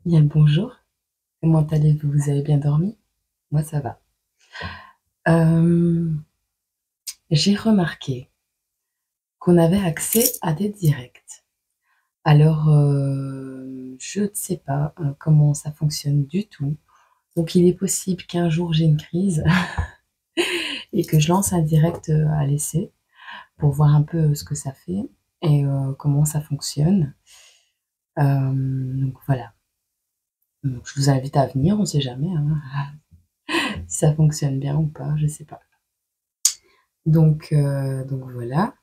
Bien le bonjour, comment allez-vous? Vous avez bien dormi? Moi ça va. Euh, j'ai remarqué qu'on avait accès à des directs. Alors, je ne sais pas comment ça fonctionne du tout. Donc il est possible qu'un jour j'ai une crise et que je lance un direct à l'essai pour voir un peu ce que ça fait et comment ça fonctionne. Donc voilà. Donc, je vous invite à venir, on ne sait jamais hein, si ça fonctionne bien ou pas, je sais pas. Donc voilà.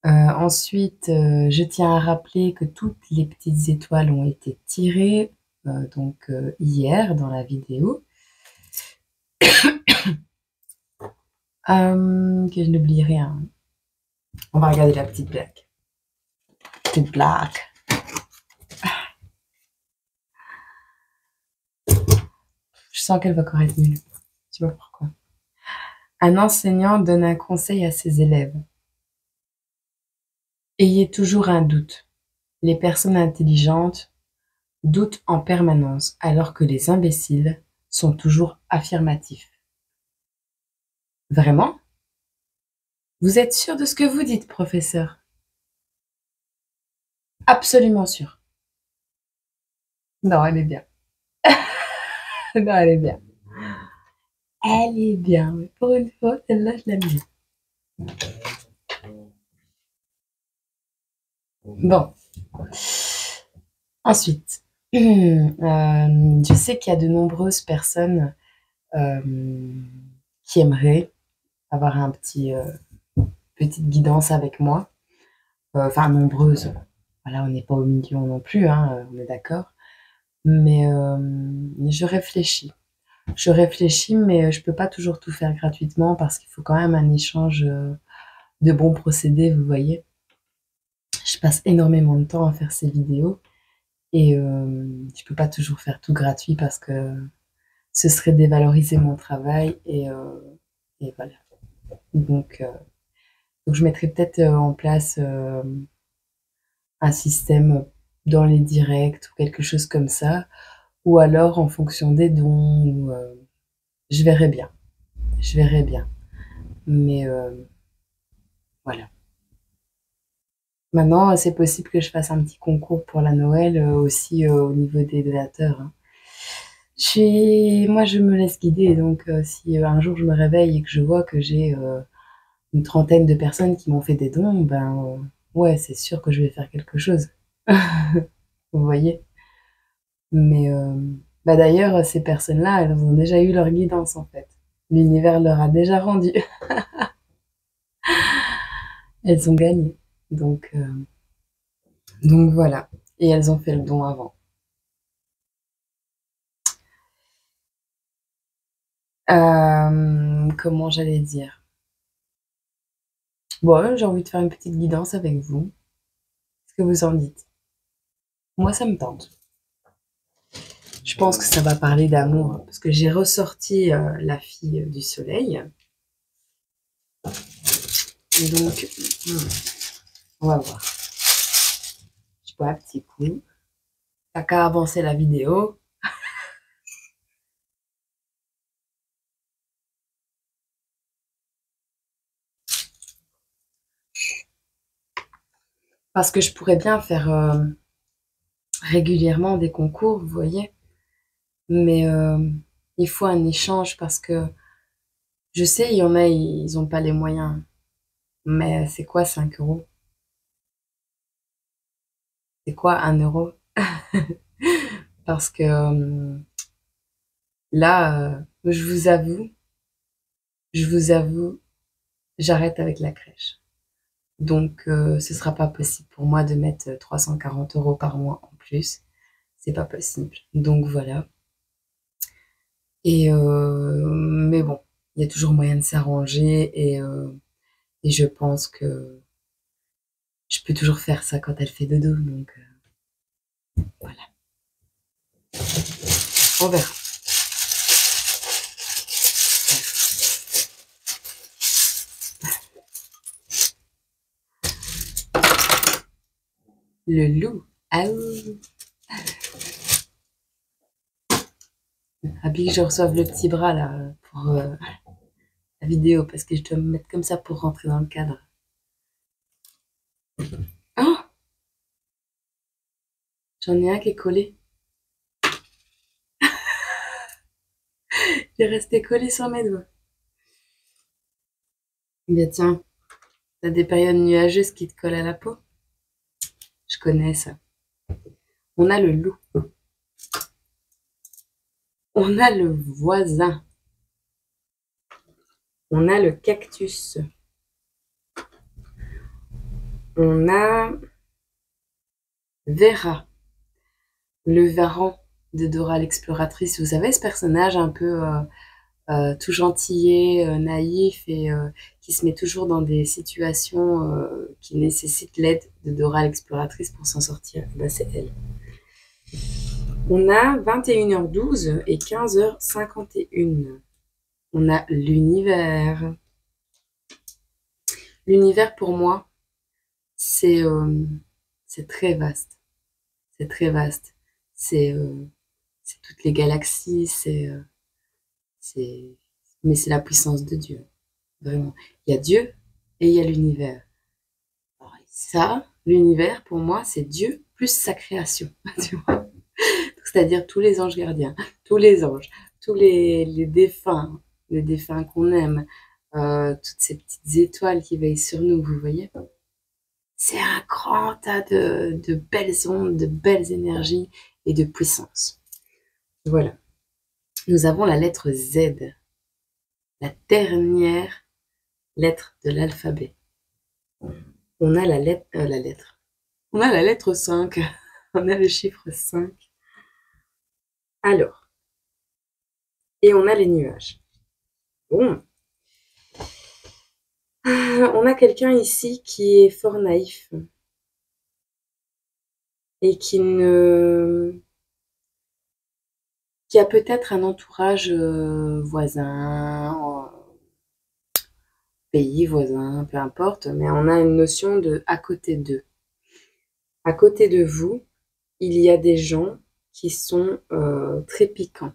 Ensuite, je tiens à rappeler que toutes les petites étoiles ont été tirées hier dans la vidéo. Que je n'oublie rien. On va regarder la petite blague. Petite blague. Je sens qu'elle va encore être nulle. Tu vois pourquoi? Un enseignant donne un conseil à ses élèves. Ayez toujours un doute. Les personnes intelligentes doutent en permanence, alors que les imbéciles sont toujours affirmatifs. Vraiment? Vous êtes sûr de ce que vous dites, professeur? Absolument sûr. Non, elle est bien. Non, elle est bien. Elle est bien. Mais pour une fois, celle-là, je l'aime bien. Bon. Ensuite, je sais qu'il y a de nombreuses personnes euh, qui aimeraient avoir petite guidance avec moi. Enfin, nombreuses. Voilà, on n'est pas au million non plus, hein, on est d'accord. Mais je réfléchis. Je réfléchis, mais je peux pas toujours tout faire gratuitement parce qu'il faut quand même un échange de bons procédés, vous voyez. Je passe énormément de temps à faire ces vidéos et je peux pas toujours faire tout gratuit parce que ce serait dévaloriser mon travail et voilà. Donc, euh, donc je mettrai peut-être en place un système dans les directs ou quelque chose comme ça, ou alors en fonction des dons, je verrai bien, je verrai bien. Mais voilà. Maintenant, c'est possible que je fasse un petit concours pour la Noël aussi au niveau des donateurs, hein. Moi, je me laisse guider, donc si un jour je me réveille et que je vois que j'ai une trentaine de personnes qui m'ont fait des dons, ben ouais, c'est sûr que je vais faire quelque chose. Vous voyez? Mais bah d'ailleurs, ces personnes-là, elles ont déjà eu leur guidance en fait. L'univers leur a déjà rendu. Elles ont gagné. Donc, euh, donc voilà. Et elles ont fait le don avant. Comment j'allais dire? Bon, j'ai envie de faire une petite guidance avec vous. Qu'est-ce que vous en dites? Moi, ça me tente. Je pense que ça va parler d'amour, parce que j'ai ressorti la fille du soleil. Donc, on va voir. Je bois un petit coup. T'as qu'à avancer la vidéo. Parce que je pourrais bien faire régulièrement des concours, vous voyez. Mais il faut un échange parce que je sais, il y en a, ils n'ont pas les moyens. Mais c'est quoi 5 euros? C'est quoi 1 euro? Parce que là, je vous avoue, j'arrête avec la crèche. Donc, ce sera pas possible pour moi de mettre 340 euros par mois en plus. C'est pas possible. Donc voilà. Mais bon, il y a toujours moyen de s'arranger et je pense que je peux toujours faire ça quand elle fait dodo. Donc voilà, on verra. Le loup. Ah ouh. Habille que je reçoive le petit bras là pour la vidéo parce que je dois me mettre comme ça pour rentrer dans le cadre. Oh, j'en ai un qui est collé. Il est resté collé sur mes doigts. Bien tiens, t'as des périodes nuageuses qui te collent à la peau? Je connais ça. On a le loup. On a le voisin. On a le cactus. On a Vera, le varan de Dora l'exploratrice. Vous savez, ce personnage un peu tout gentillet, naïf et qui se met toujours dans des situations qui nécessitent l'aide de Dora l'exploratrice pour s'en sortir. Ben, c'est elle. On a 21h12 et 15h51. On a l'univers. L'univers, pour moi, c'est très vaste. C'est très vaste. C'est toutes les galaxies, mais c'est la puissance de Dieu. Vraiment. Il y a Dieu et il y a l'univers. Alors, ça, l'univers, pour moi, c'est Dieu plus sa création. Tu vois, c'est-à-dire tous les anges gardiens, tous les anges, tous les défunts qu'on aime, toutes ces petites étoiles qui veillent sur nous, vous voyez. C'est un grand tas de belles ondes, de belles énergies et de puissance. Voilà. Nous avons la lettre Z, la dernière lettre de l'alphabet. On a la lettre. On a la lettre 5. On a le chiffre 5. Alors. Et on a les nuages. Bon. On a quelqu'un ici qui est fort naïf. Et qui a peut-être un entourage voisin, pays voisin, peu importe, mais on a une notion de à côté d'eux. À côté de vous, il y a des gens qui sont très piquants,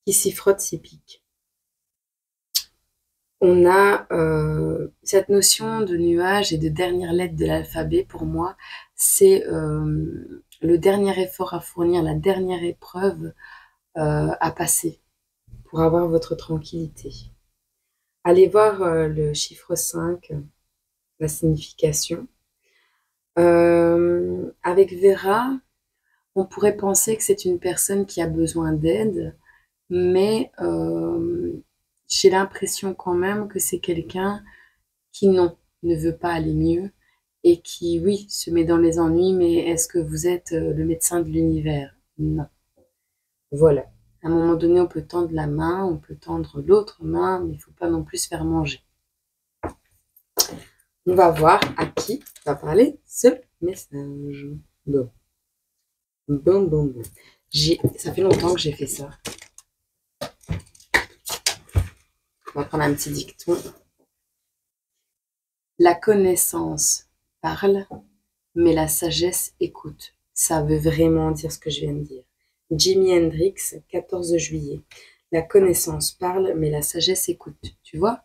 qui s'y frottent, s'y piquent. On a cette notion de nuage et de dernière lettre de l'alphabet, pour moi, c'est le dernier effort à fournir, la dernière épreuve à passer pour avoir votre tranquillité. Allez voir le chiffre 5, la signification. Avec Vera, on pourrait penser que c'est une personne qui a besoin d'aide, mais j'ai l'impression quand même que c'est quelqu'un qui, non, ne veut pas aller mieux et qui, oui, se met dans les ennuis, mais est-ce que vous êtes le médecin de l'univers? Non. Voilà. À un moment donné, on peut tendre la main, on peut tendre l'autre main, mais il ne faut pas non plus se faire manger. On va voir à qui va parler ce message. Bon. Bon. Ça fait longtemps que j'ai fait ça. On va prendre un petit dicton. La connaissance parle, mais la sagesse écoute. Ça veut vraiment dire ce que je viens de dire. Jimi Hendrix, 14 juillet. La connaissance parle, mais la sagesse écoute. Tu vois,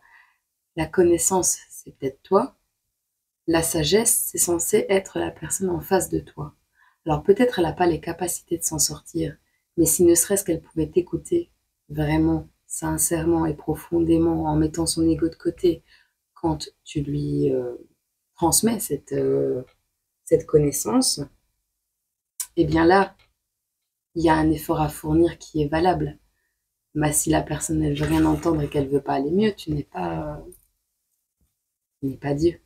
la connaissance, c'est peut-être toi. La sagesse, c'est censé être la personne en face de toi. Alors peut-être elle n'a pas les capacités de s'en sortir, mais si ne serait-ce qu'elle pouvait t'écouter vraiment, sincèrement et profondément, en mettant son ego de côté, quand tu lui transmets cette connaissance, eh bien là, il y a un effort à fournir qui est valable. Mais si la personne ne veut rien entendre et qu'elle veut pas aller mieux, tu n'es pas Dieu.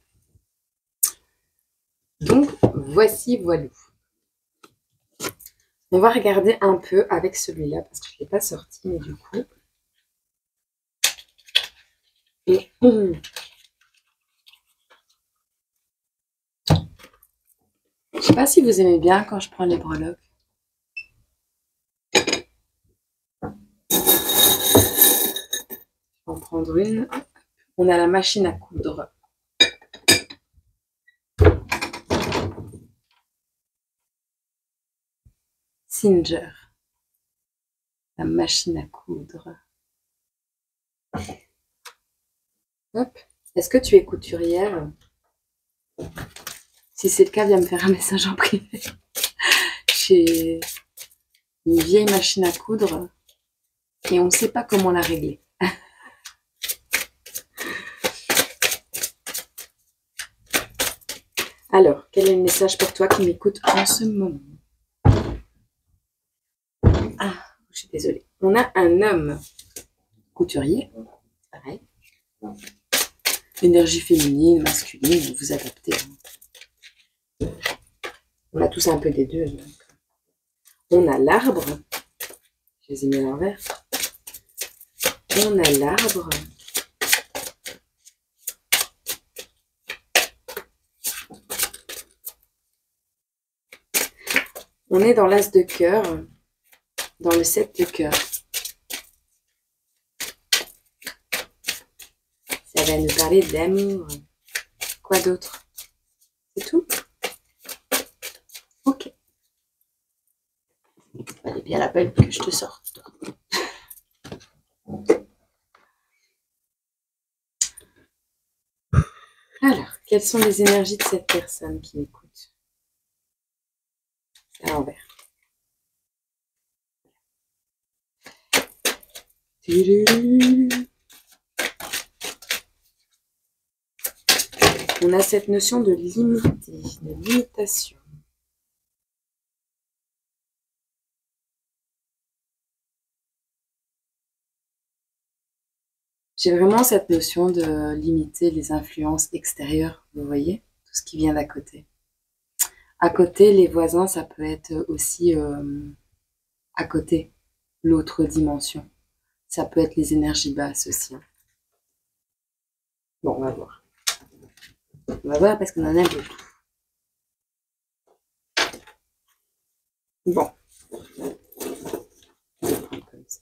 Donc, voilà. On va regarder un peu avec celui-là, parce que je ne l'ai pas sorti, mais du coup... Et... Je sais pas si vous aimez bien quand je prends les breloques. Je vais en prendre une. On a la machine à coudre. Singer. la machine à coudre. Hop. Est-ce que tu es couturière? Si c'est le cas, viens me faire un message en privé. J'ai une vieille machine à coudre et on ne sait pas comment la régler. Alors, quel est le message pour toi qui m'écoute en ce moment? Ah, je suis désolée. On a un homme couturier, pareil. Énergie féminine, masculine, vous adaptez. On a tous un peu des deux. Donc. On a l'arbre. Je les ai mis à l'envers. On a l'arbre. On est dans l'as de cœur, dans le 7 de cœur. Ça va nous parler d'amour. Quoi d'autre? C'est tout? Ok. Allez bien la belle que je te sorte. Alors, quelles sont les énergies de cette personne qui m'écoute? À l'envers. On a cette notion de limiter, de limitation. J'ai vraiment cette notion de limiter les influences extérieures, vous voyez, tout ce qui vient d'à côté. À côté, les voisins, ça peut être aussi à côté, l'autre dimension. Ça peut être les énergies basses aussi. Bon, on va voir. On va voir parce qu'on en a beaucoup. Bon. Je vais prendre comme ça.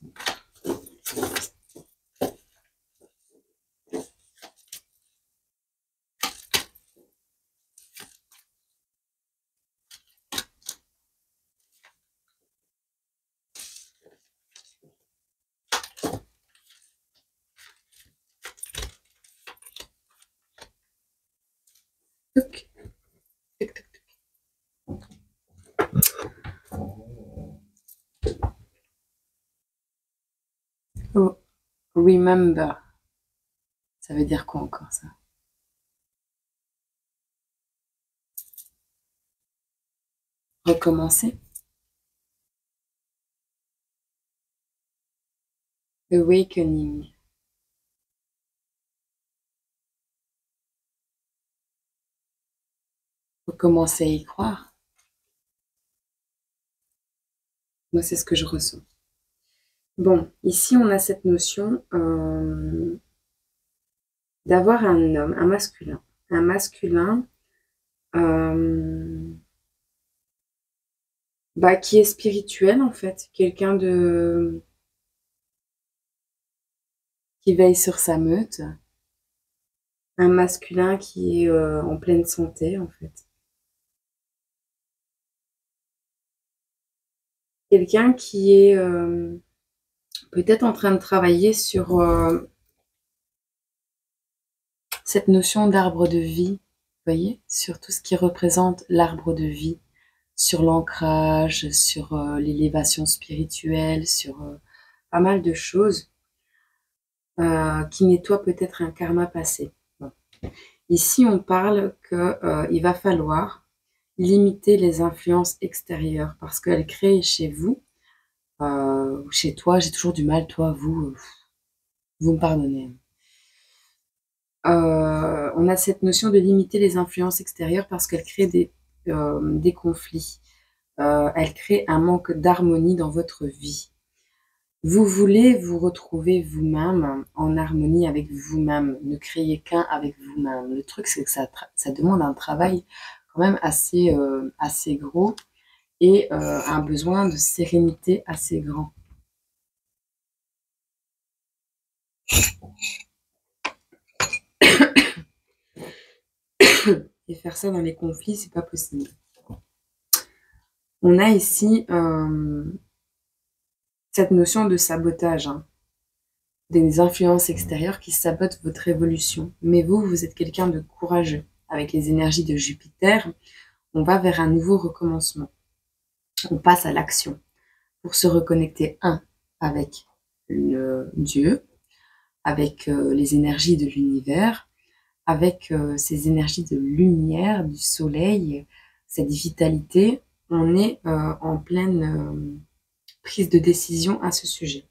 Toc. Toc, toc, toc. Oh, remember. Ça veut dire quoi encore ça? Recommencer. Awakening. Recommencer à y croire. Moi, c'est ce que je ressens. Bon, ici, on a cette notion d'avoir un homme, un masculin. Un masculin qui est spirituel, en fait. Quelqu'un de qui veille sur sa meute. Un masculin qui est en pleine santé, en fait. Quelqu'un qui est peut-être en train de travailler sur cette notion d'arbre de vie, vous voyez, sur tout ce qui représente l'arbre de vie, sur l'ancrage, sur l'élévation spirituelle, sur pas mal de choses qui nettoient peut-être un karma passé. Bon. Ici, on parle qu'il va falloir limiter les influences extérieures parce qu'elles créent chez vous, chez toi, j'ai toujours du mal, toi, vous me pardonnez. On a cette notion de limiter les influences extérieures parce qu'elles créent des conflits. Elles créent un manque d'harmonie dans votre vie. Vous voulez vous retrouver vous-même en harmonie avec vous-même. Ne créez qu'un avec vous-même. Le truc, c'est que ça demande un travail quand même assez gros et un besoin de sérénité assez grand. Et faire ça dans les conflits, c'est pas possible. On a ici cette notion de sabotage, hein, des influences extérieures qui sabotent votre évolution. Mais vous, vous êtes quelqu'un de courageux. Avec les énergies de Jupiter, on va vers un nouveau recommencement. On passe à l'action pour se reconnecter, avec le Dieu, avec les énergies de l'univers, avec ces énergies de lumière, du soleil, cette vitalité. On est en pleine prise de décision à ce sujet.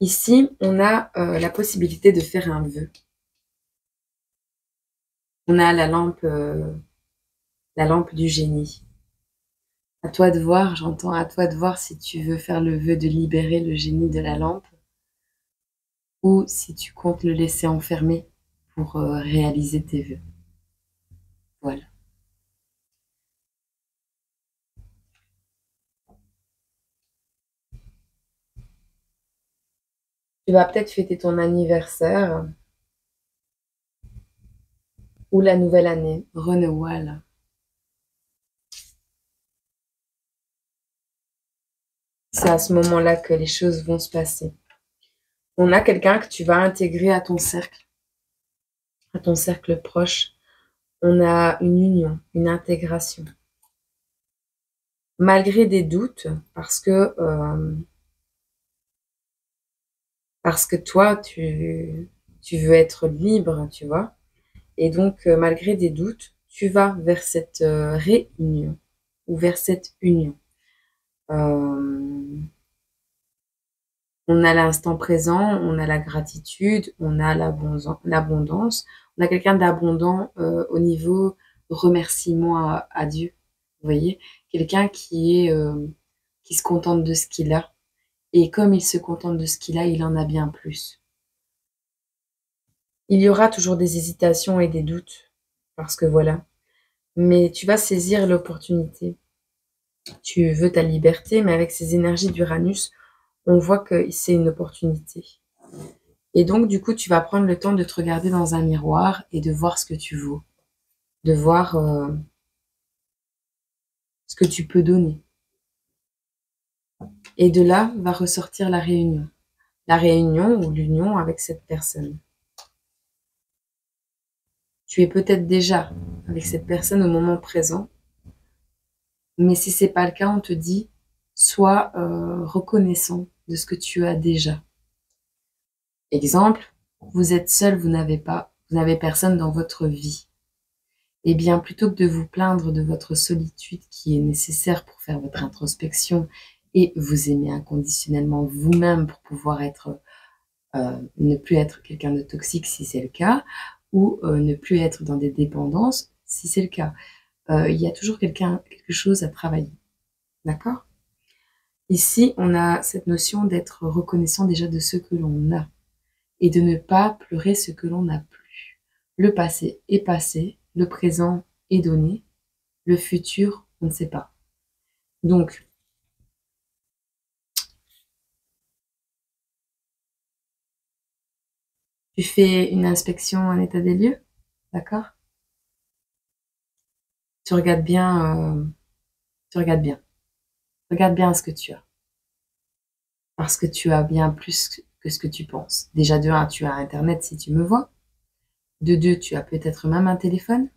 Ici, on a la possibilité de faire un vœu. On a la lampe du génie. À toi de voir, j'entends, à toi de voir si tu veux faire le vœu de libérer le génie de la lampe ou si tu comptes le laisser enfermer pour réaliser tes vœux. Voilà. Tu vas peut-être fêter ton anniversaire ou la nouvelle année, renoual. C'est à ce moment-là que les choses vont se passer. On a quelqu'un que tu vas intégrer à ton cercle proche. On a une union, une intégration. Malgré des doutes, parce que toi, tu veux être libre, tu vois. Et donc, malgré des doutes, tu vas vers cette réunion ou vers cette union. On a l'instant présent, on a la gratitude, on a l'abondance. On a quelqu'un d'abondant au niveau remerciement à Dieu. Vous voyez, quelqu'un qui se contente de ce qu'il a. Et comme il se contente de ce qu'il a, il en a bien plus. Il y aura toujours des hésitations et des doutes, parce que voilà. Mais tu vas saisir l'opportunité. Tu veux ta liberté, mais avec ces énergies d'Uranus, on voit que c'est une opportunité. Et donc, du coup, tu vas prendre le temps de te regarder dans un miroir et de voir ce que tu vaux, de voir ce que tu peux donner. Et de là va ressortir la réunion ou l'union avec cette personne. Tu es peut-être déjà avec cette personne au moment présent, mais si c'est pas le cas, on te dit sois reconnaissant de ce que tu as déjà. Exemple, vous êtes seul, vous n'avez personne dans votre vie. Eh bien, plutôt que de vous plaindre de votre solitude qui est nécessaire pour faire votre introspection et vous aimer inconditionnellement vous-même pour pouvoir ne plus être quelqu'un de toxique si c'est le cas, ou ne plus être dans des dépendances si c'est le cas. Il y a toujours quelque chose à travailler. D'accord? Ici, on a cette notion d'être reconnaissant déjà de ce que l'on a et de ne pas pleurer ce que l'on n'a plus. Le passé est passé, le présent est donné, le futur, on ne sait pas. Donc, tu fais une inspection, un état des lieux, d'accord? Tu regardes bien, regarde bien ce que tu as. Parce que tu as bien plus que ce que tu penses. Déjà, de 1, tu as Internet si tu me vois. De 2, tu as peut-être même un téléphone.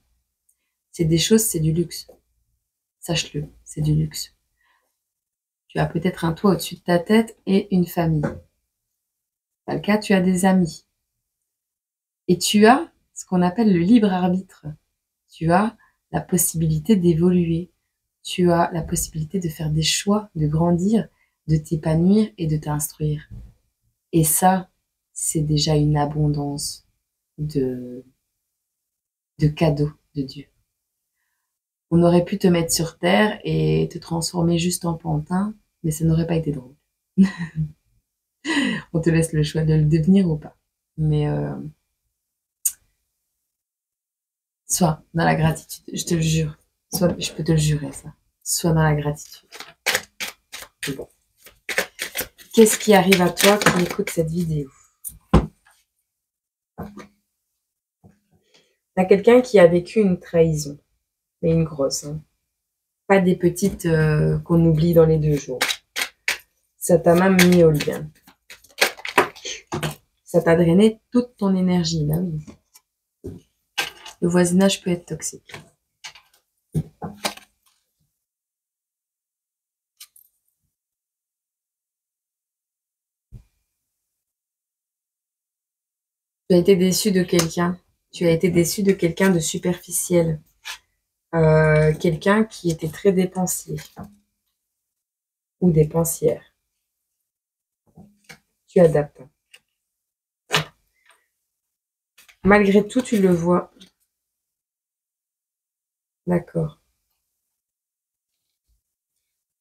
C'est des choses, c'est du luxe. Sache-le, c'est du luxe. Tu as peut-être un toit au-dessus de ta tête et une famille. Dans le cas, tu as des amis. Et tu as ce qu'on appelle le libre arbitre. Tu as la possibilité d'évoluer. Tu as la possibilité de faire des choix, de grandir, de t'épanouir et de t'instruire. Et ça, c'est déjà une abondance de cadeaux de Dieu. On aurait pu te mettre sur terre et te transformer juste en pantin, mais ça n'aurait pas été drôle. On te laisse le choix de le devenir ou pas. Mais sois dans la gratitude, je te le jure. Je peux te le jurer, ça. Sois dans la gratitude. Bon. Qu'est-ce qui arrive à toi qui écoute cette vidéo? Il y a quelqu'un qui a vécu une trahison, mais une grosse. Hein. Pas des petites qu'on oublie dans les 2 jours. Ça t'a même mis au lien. Ça t'a drainé toute ton énergie, là, oui. Le voisinage peut être toxique. Tu as été déçu de quelqu'un. Tu as été déçu de quelqu'un de superficiel. Quelqu'un qui était très dépensier. Ou dépensière. Tu adaptes. Malgré tout, tu le vois. D'accord.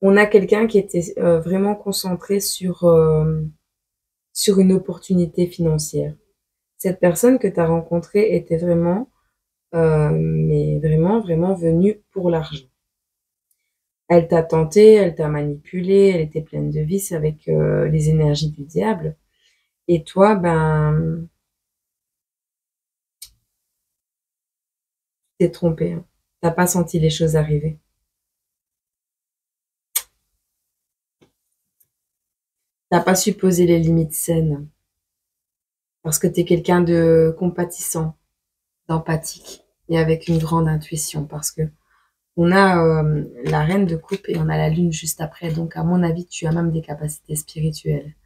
On a quelqu'un qui était vraiment concentré sur une opportunité financière. Cette personne que tu as rencontrée était vraiment, mais vraiment, vraiment venue pour l'argent. Elle t'a tenté, elle t'a manipulé, elle était pleine de vices avec les énergies du diable. Et toi, ben, t'es trompé. Hein. T'as pas senti les choses arriver. T'as pas su poser les limites saines. Parce que t'es quelqu'un de compatissant, d'empathique et avec une grande intuition. Parce que on a la reine de coupe et on a la lune juste après. Donc, à mon avis, tu as même des capacités spirituelles.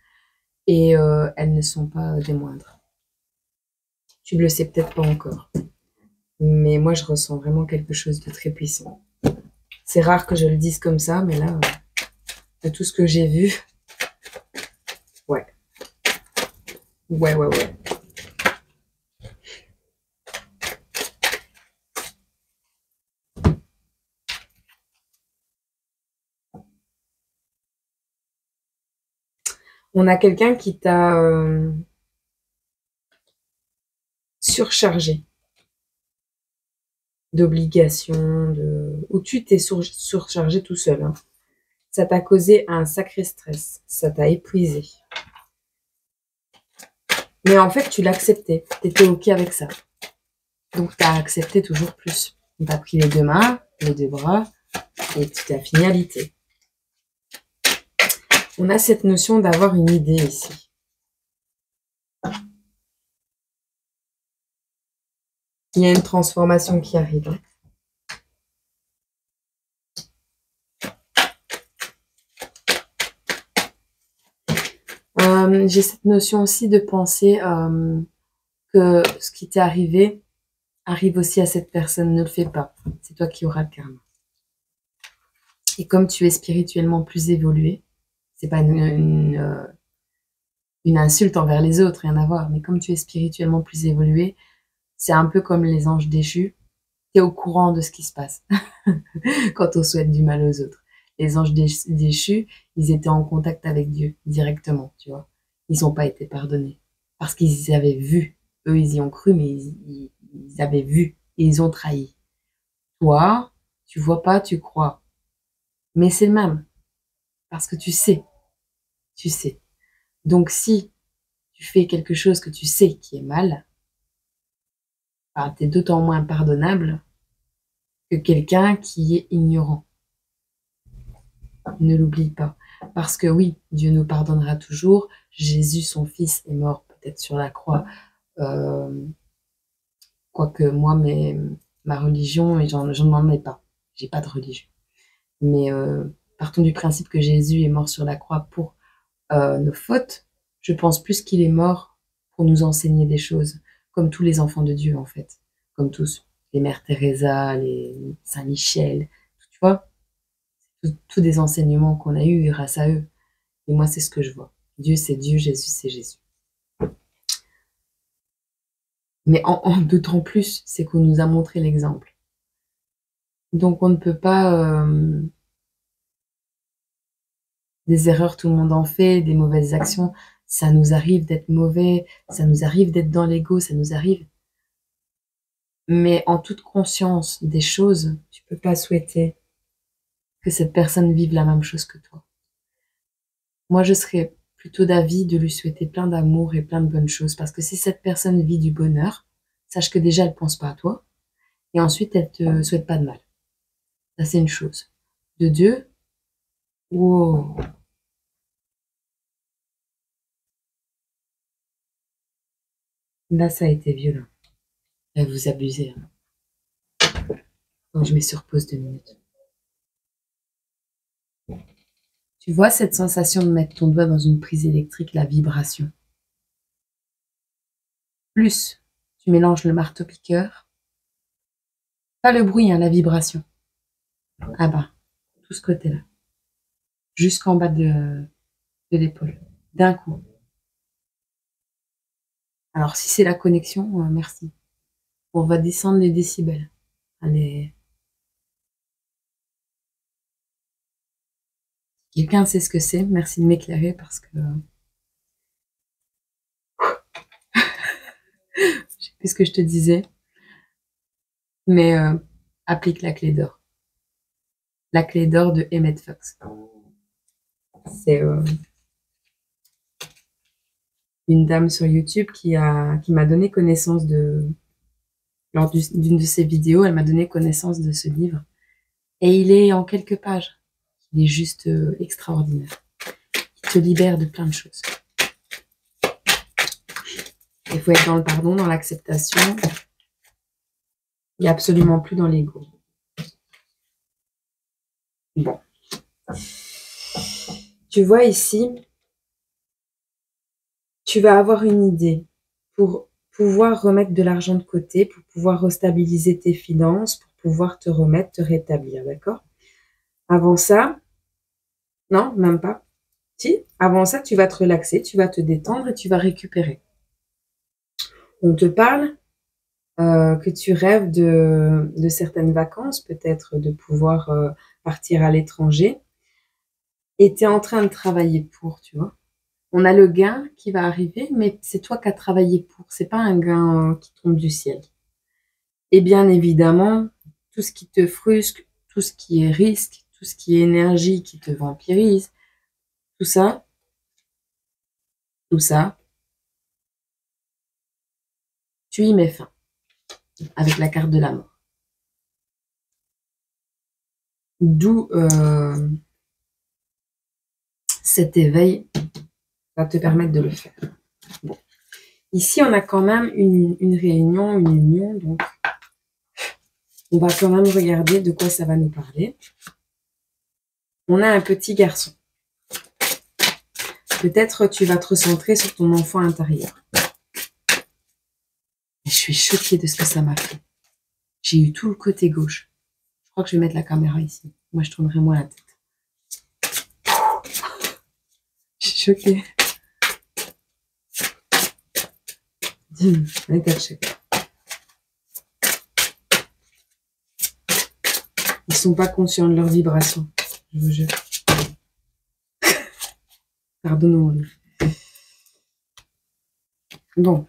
Et elles ne sont pas des moindres. Tu ne le sais peut-être pas encore. Mais moi, je ressens vraiment quelque chose de très puissant. C'est rare que je le dise comme ça, mais là, de tout ce que j'ai vu, ouais. Ouais, ouais, ouais. On a quelqu'un qui t'a surchargé d'obligations, ou tu t'es surchargé tout seul. Hein. Ça t'a causé un sacré stress. Ça t'a épuisé. Mais en fait, tu l'acceptais. Tu étais OK avec ça. Donc, tu as accepté toujours plus. Tu as pris les 2 mains, les 2 bras, et tu t'as fini à l'idée. On a cette notion d'avoir une idée ici. Il y a une transformation qui arrive. J'ai cette notion aussi de penser que ce qui t'est arrivé arrive aussi à cette personne. Ne le fais pas. C'est toi qui auras le karma. Et comme tu es spirituellement plus évolué, c'est pas une insulte envers les autres, rien à voir, mais comme tu es spirituellement plus évolué, c'est un peu comme les anges déchus. Tu es au courant de ce qui se passe quand on souhaite du mal aux autres. Les anges déchus, ils étaient en contact avec Dieu directement, tu vois. Ils n'ont pas été pardonnés parce qu'ils avaient vu. Eux, ils y ont cru, mais ils avaient vu et ils ont trahi. Toi, tu vois pas, tu crois. Mais c'est le même parce que tu sais. Tu sais. Donc, si tu fais quelque chose que tu sais qui est mal, ben, tu es d'autant moins pardonnable que quelqu'un qui est ignorant. Ne l'oublie pas. Parce que oui, Dieu nous pardonnera toujours. Jésus, son fils, est mort peut-être sur la croix. Quoique moi, ma religion, et j'en n'en ai pas. J'ai pas de religion. Mais partons du principe que Jésus est mort sur la croix pour nos fautes. Je pense plus qu'il est mort pour nous enseigner des choses, comme tous les enfants de Dieu en fait, comme tous, les mères Teresa, les Saint Michel, tu vois, tous des enseignements qu'on a eus grâce à eux. Et moi, c'est ce que je vois. Dieu, c'est Dieu, Jésus, c'est Jésus. Mais d'autant plus, c'est qu'on nous a montré l'exemple. Donc, on ne peut pas... des erreurs, tout le monde en fait, des mauvaises actions, ça nous arrive d'être mauvais, ça nous arrive d'être dans l'ego, ça nous arrive. Mais en toute conscience des choses, tu peux pas souhaiter que cette personne vive la même chose que toi. Moi, je serais plutôt d'avis de lui souhaiter plein d'amour et plein de bonnes choses, parce que si cette personne vit du bonheur, sache que déjà, elle pense pas à toi, et ensuite, elle te souhaite pas de mal. Ça, c'est une chose. de Dieu. Wow. Là, ça a été violent. Là, vous abusez. Donc, je mets sur pause 2 minutes. Tu vois cette sensation de mettre ton doigt dans une prise électrique, la vibration. Plus tu mélanges le marteau-piqueur, pas le bruit, hein, la vibration. Ah bah, tout ce côté-là. Jusqu'en bas de l'épaule. D'un coup. Alors, si c'est la connexion, merci. On va descendre les décibels. Allez. Quelqu'un sait ce que c'est? Merci de m'éclairer parce que je sais plus ce que je te disais. Mais applique la clé d'or. La clé d'or de Emmett Fox. C'est une dame sur YouTube qui m'a donné connaissance lors d'une de ses vidéos, elle m'a donné connaissance de ce livre. Et il est en quelques pages. Il est juste extraordinaire. Il te libère de plein de choses. Il faut être dans le pardon, dans l'acceptation. Il n'y a absolument plus dans l'ego. Bon. Tu vois ici, tu vas avoir une idée pour pouvoir remettre de l'argent de côté, pour pouvoir restabiliser tes finances, pour pouvoir te remettre, te rétablir, d'accord? Avant ça, non, même pas. Si, avant ça, tu vas te relaxer, tu vas te détendre et tu vas récupérer. On te parle que tu rêves de certaines vacances, peut-être de pouvoir partir à l'étranger. Et tu es en train de travailler pour, tu vois. On a le gain qui va arriver, mais c'est toi qui as travaillé pour. C'est pas un gain qui tombe du ciel. Et bien évidemment, tout ce qui te frustre, tout ce qui est risque, tout ce qui est énergie qui te vampirise, tout ça, tu y mets fin avec la carte de la mort. D'où cet éveil va te permettre de le faire. Bon. Ici, on a quand même une réunion, une union, donc on va quand même regarder de quoi ça va nous parler. On a un petit garçon. Peut-être tu vas te recentrer sur ton enfant intérieur. Et je suis choquée de ce que ça m'a fait. J'ai eu tout le côté gauche. Je crois que je vais mettre la caméra ici. Moi, je tournerai moins la tête. Je suis choquée. Un état de choc. Ils sont pas conscients de leur vibration. Je vous jure. Pardonnons-nous. Bon.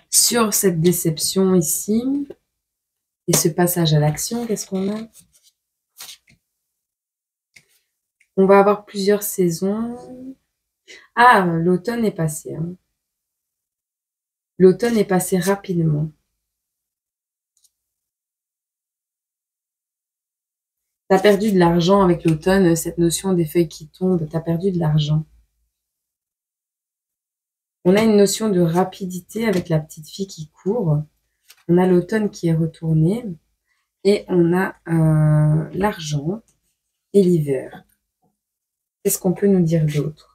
Sur cette déception ici, et ce passage à l'action, qu'est-ce qu'on a? On va avoir plusieurs saisons. Ah, l'automne est passé. Hein. L'automne est passé rapidement. Tu as perdu de l'argent avec l'automne, cette notion des feuilles qui tombent, tu as perdu de l'argent. On a une notion de rapidité avec la petite fille qui court. On a l'automne qui est retourné. Et on a l'argent et l'hiver. Qu'est-ce qu'on peut nous dire d'autre?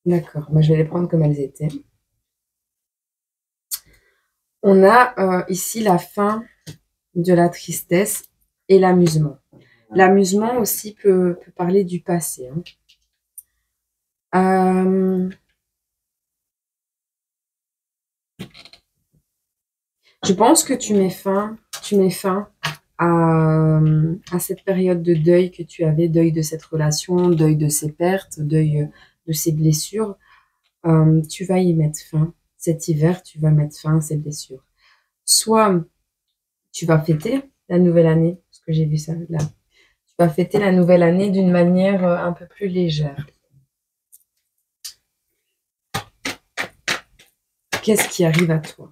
D'accord, moi je vais les prendre comme elles étaient. On a ici la fin de la tristesse et l'amusement. L'amusement aussi peut parler du passé. Hein. Je pense que tu mets fin à cette période de deuil que tu avais, deuil de cette relation, deuil de ces pertes, deuil de ces blessures. tu vas y mettre fin. Cet hiver, tu vas mettre fin à ces blessures. Soit tu vas fêter la nouvelle année, parce que j'ai vu ça là. Tu vas fêter la nouvelle année d'une manière un peu plus légère. Qu'est-ce qui arrive à toi?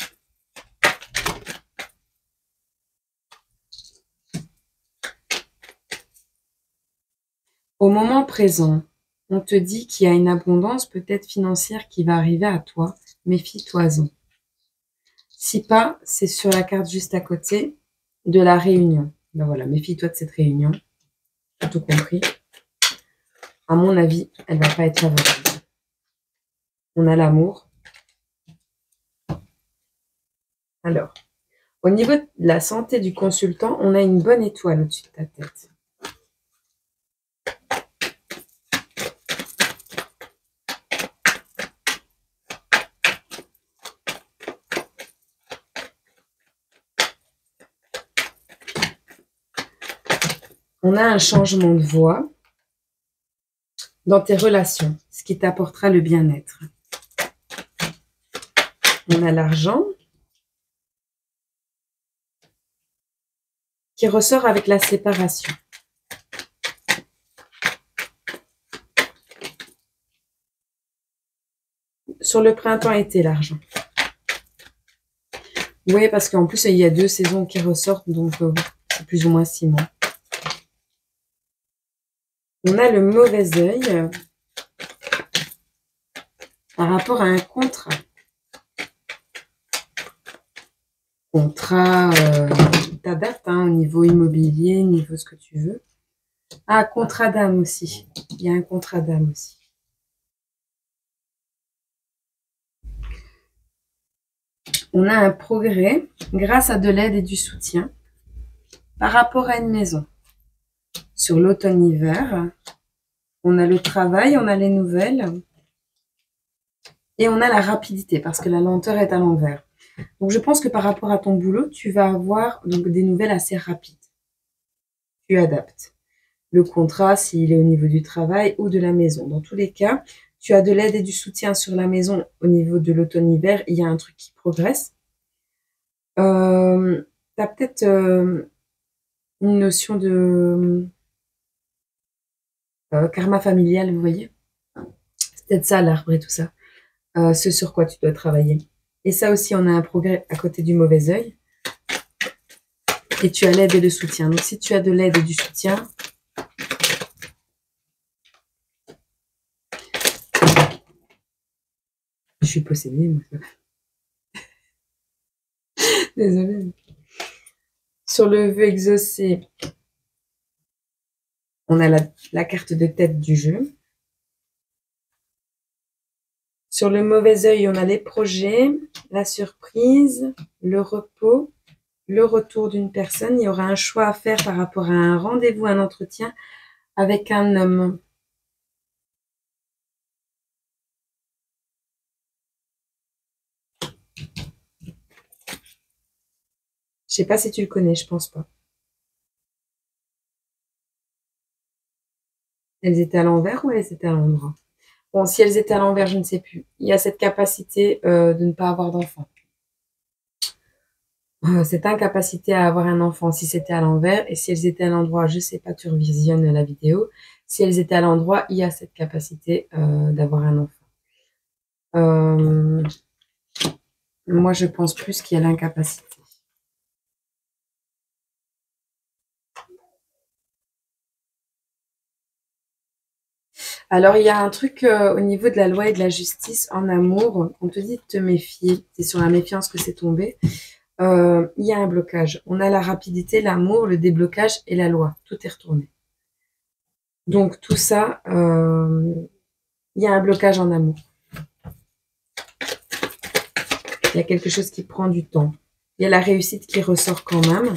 Au moment présent, on te dit qu'il y a une abondance peut-être financière qui va arriver à toi. Méfie-toi-en. Si pas, c'est sur la carte juste à côté de la réunion. Ben voilà, méfie-toi de cette réunion. T'as tout compris. À mon avis, elle va pas être favorable. On a l'amour. Alors, au niveau de la santé du consultant, on a une bonne étoile au-dessus de ta tête. On a un changement de voie dans tes relations, ce qui t'apportera le bien-être. On a l'argent qui ressort avec la séparation. Sur le printemps-été, l'argent. Oui, parce qu'en plus, il y a 2 saisons qui ressortent, donc c'est plus ou moins 6 mois. On a le mauvais œil par rapport à un contrat. Contrat, t'adaptes au niveau immobilier, niveau ce que tu veux. Ah, contrat d'âme aussi. Il y a un contrat d'âme aussi. On a un progrès grâce à de l'aide et du soutien par rapport à une maison. Sur l'automne-hiver, on a le travail, on a les nouvelles et on a la rapidité parce que la lenteur est à l'envers. Donc, je pense que par rapport à ton boulot, tu vas avoir donc des nouvelles assez rapides. Tu adaptes. Le contrat, s'il est au niveau du travail ou de la maison. Dans tous les cas, tu as de l'aide et du soutien sur la maison au niveau de l'automne-hiver. Il y a un truc qui progresse. Tu as peut-être une notion de karma familial, vous voyez. C'est peut-être ça, l'arbre et tout ça. Ce sur quoi tu dois travailler. Et ça aussi, on a un progrès à côté du mauvais œil. Et tu as l'aide et le soutien. Donc, si tu as de l'aide et du soutien, je suis possédée, moi. Désolée. Sur le vœu exaucé, on a la carte de tête du jeu. Sur le mauvais œil, on a les projets, la surprise, le repos, le retour d'une personne. Il y aura un choix à faire par rapport à un rendez-vous, un entretien avec un homme. Je sais pas si tu le connais, je pense pas. Elles étaient à l'envers ou elles étaient à l'endroit? Bon, si elles étaient à l'envers, je ne sais plus. Il y a cette capacité de ne pas avoir d'enfant. Cette incapacité à avoir un enfant si c'était à l'envers. Et si elles étaient à l'endroit, je sais pas, tu revisionnes la vidéo. Si elles étaient à l'endroit, il y a cette capacité d'avoir un enfant. Moi, je pense plus qu'il y a l'incapacité. Alors, il y a un truc au niveau de la loi et de la justice en amour. On te dit de te méfier. C'est sur la méfiance que c'est tombé. Il y a un blocage. On a la rapidité, l'amour, le déblocage et la loi. Tout est retourné. Donc, tout ça, il y a un blocage en amour. Il y a quelque chose qui prend du temps. Il y a la réussite qui ressort quand même.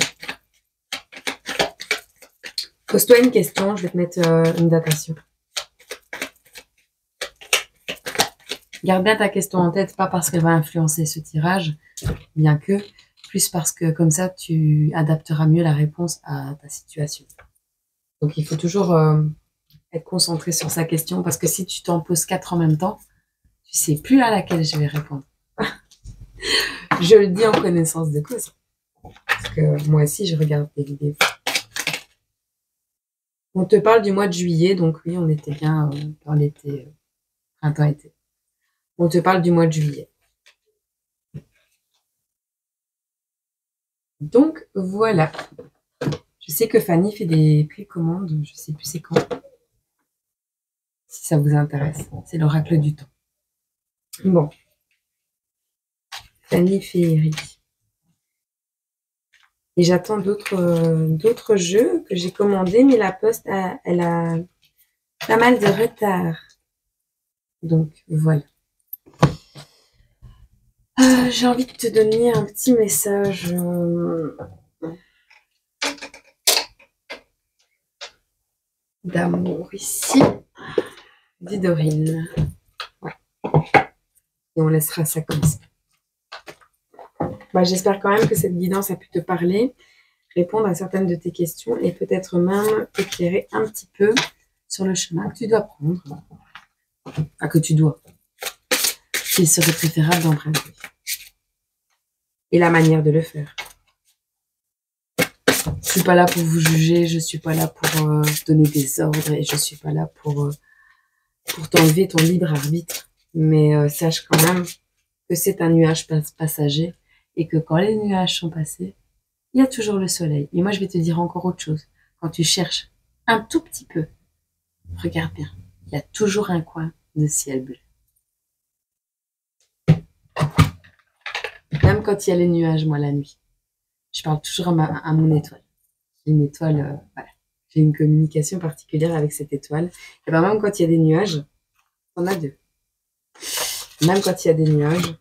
Pose-toi une question, je vais te mettre une datation. Garde bien ta question en tête, pas parce qu'elle va influencer ce tirage, bien que, plus parce que comme ça, tu adapteras mieux la réponse à ta situation. Donc, il faut toujours être concentré sur sa question, parce que si tu t'en poses 4 en même temps, Tu sais plus à laquelle je vais répondre. Je le dis en connaissance de cause. Parce que moi aussi, je regarde des vidéos. On te parle du mois de juillet, donc oui, on était bien dans l'été, printemps-été. On te parle du mois de juillet. Donc, voilà. Je sais que Fanny fait des précommandes, je sais plus c'est quand. Si ça vous intéresse, c'est l'oracle du temps. Bon. Fanny Féerie. Et j'attends d'autres jeux que j'ai commandés, mais la poste, elle a pas mal de retard. Donc, voilà. J'ai envie de te donner un petit message. D'amour ici. Dit Dorine. Ouais. Et on laissera ça comme ça. Bah, j'espère quand même que cette guidance a pu te parler, répondre à certaines de tes questions et peut-être même t'éclairer un petit peu sur le chemin que tu dois prendre. Enfin, que tu dois. Il serait préférable d'emprunter. Et la manière de le faire. Je suis pas là pour vous juger, je suis pas là pour donner des ordres et je suis pas là pour t'enlever ton libre arbitre. Mais sache quand même que c'est un nuage passager et que quand les nuages sont passés, il y a toujours le soleil. Et moi, je vais te dire encore autre chose. Quand tu cherches un tout petit peu, regarde bien, il y a toujours un coin de ciel bleu. Même quand il y a les nuages, moi, la nuit, je parle toujours à mon étoile. Une étoile, voilà. J'ai une communication particulière avec cette étoile. Et ben même quand il y a des nuages, on a deux. Même quand il y a des nuages,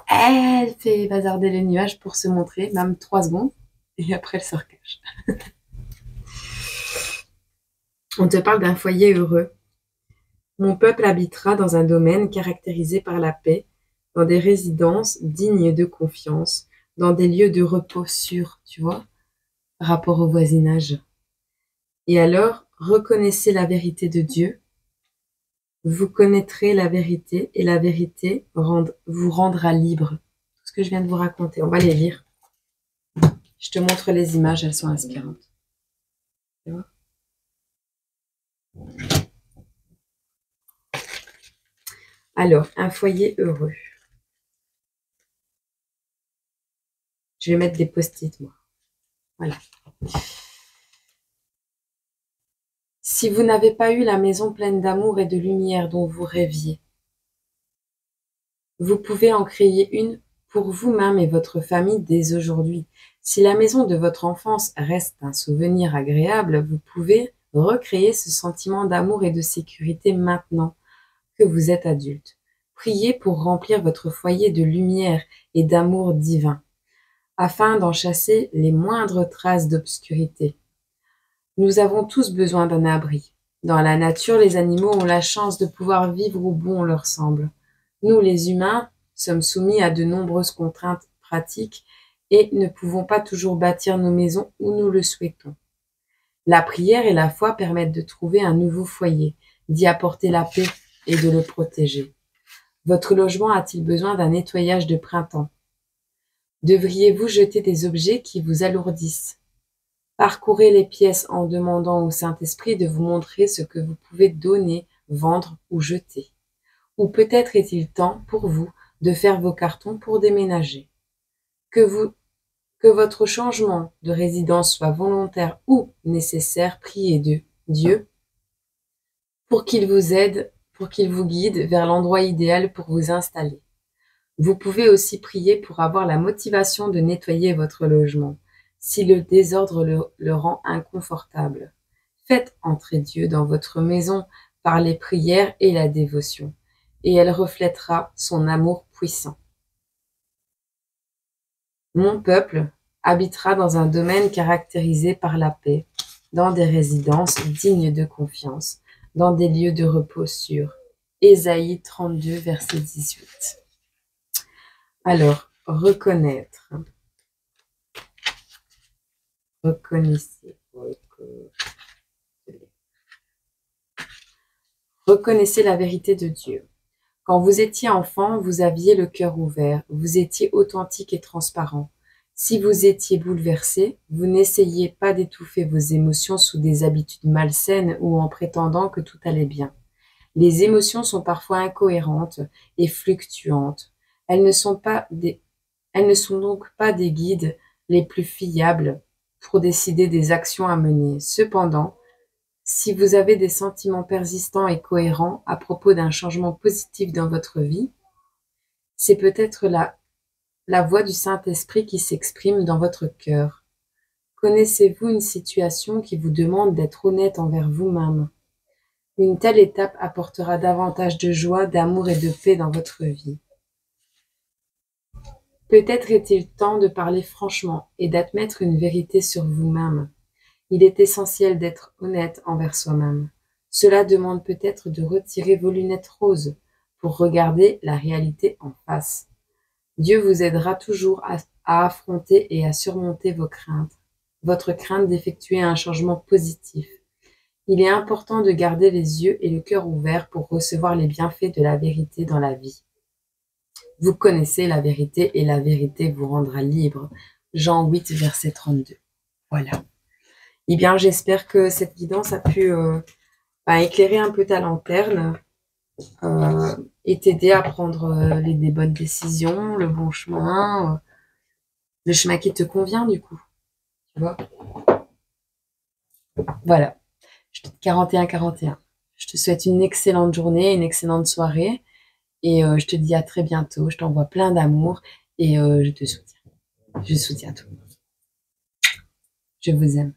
elle fait bazarder les nuages pour se montrer, même 3 secondes, et après elle se recache. On te parle d'un foyer heureux. Mon peuple habitera dans un domaine caractérisé par la paix, dans des résidences dignes de confiance, dans des lieux de repos sûrs, tu vois, par rapport au voisinage. Et alors, reconnaissez la vérité de Dieu. Vous connaîtrez la vérité et la vérité vous rendra libre. Tout ce que je viens de vous raconter, on va les lire. Je te montre les images, elles sont inspirantes. Tu vois ? Alors, un foyer heureux. Je vais mettre des post-it, moi. Voilà. Si vous n'avez pas eu la maison pleine d'amour et de lumière dont vous rêviez, vous pouvez en créer une pour vous-même et votre famille dès aujourd'hui. Si la maison de votre enfance reste un souvenir agréable, vous pouvez recréer ce sentiment d'amour et de sécurité maintenant que vous êtes adulte. Priez pour remplir votre foyer de lumière et d'amour divin, afin d'en chasser les moindres traces d'obscurité. Nous avons tous besoin d'un abri. Dans la nature, les animaux ont la chance de pouvoir vivre où bon leur semble. Nous, les humains, sommes soumis à de nombreuses contraintes pratiques et ne pouvons pas toujours bâtir nos maisons où nous le souhaitons. La prière et la foi permettent de trouver un nouveau foyer, d'y apporter la paix et de le protéger. Votre logement a-t-il besoin d'un nettoyage de printemps? Devriez-vous jeter des objets qui vous alourdissent? Parcourez les pièces en demandant au Saint-Esprit de vous montrer ce que vous pouvez donner, vendre ou jeter. Ou peut-être est-il temps pour vous de faire vos cartons pour déménager. Que votre changement de résidence soit volontaire ou nécessaire, priez Dieu pour qu'il vous aide, pour qu'il vous guide vers l'endroit idéal pour vous installer. Vous pouvez aussi prier pour avoir la motivation de nettoyer votre logement, si le désordre le rend inconfortable. Faites entrer Dieu dans votre maison par les prières et la dévotion, et elle reflètera son amour puissant. Mon peuple habitera dans un domaine caractérisé par la paix, dans des résidences dignes de confiance, dans des lieux de repos sûrs. Ésaïe 32, verset 18. Alors, reconnaître. Reconnaissez. Reconnaissez la vérité de Dieu. Quand vous étiez enfant, vous aviez le cœur ouvert, vous étiez authentique et transparent. Si vous étiez bouleversé, vous n'essayez pas d'étouffer vos émotions sous des habitudes malsaines ou en prétendant que tout allait bien. Les émotions sont parfois incohérentes et fluctuantes. Elles ne sont donc pas des guides les plus fiables pour décider des actions à mener. Cependant, si vous avez des sentiments persistants et cohérents à propos d'un changement positif dans votre vie, c'est peut-être la voix du Saint-Esprit qui s'exprime dans votre cœur. Connaissez-vous une situation qui vous demande d'être honnête envers vous-même? Une telle étape apportera davantage de joie, d'amour et de paix dans votre vie. Peut-être est-il temps de parler franchement et d'admettre une vérité sur vous-même. Il est essentiel d'être honnête envers soi-même. Cela demande peut-être de retirer vos lunettes roses pour regarder la réalité en face. Dieu vous aidera toujours à affronter et à surmonter vos craintes, votre crainte d'effectuer un changement positif. Il est important de garder les yeux et le cœur ouverts pour recevoir les bienfaits de la vérité dans la vie. Vous connaissez la vérité et la vérité vous rendra libre. Jean 8, verset 32. Voilà. Eh bien, j'espère que cette guidance a pu éclairer un peu ta lanterne et t'aider à prendre des bonnes décisions, le bon chemin, le chemin qui te convient du coup. Tu vois? Voilà. 41-41. Je te souhaite une excellente journée, une excellente soirée et je te dis à très bientôt. Je t'envoie plein d'amour et je te soutiens. Je soutiens tout le monde. Je vous aime.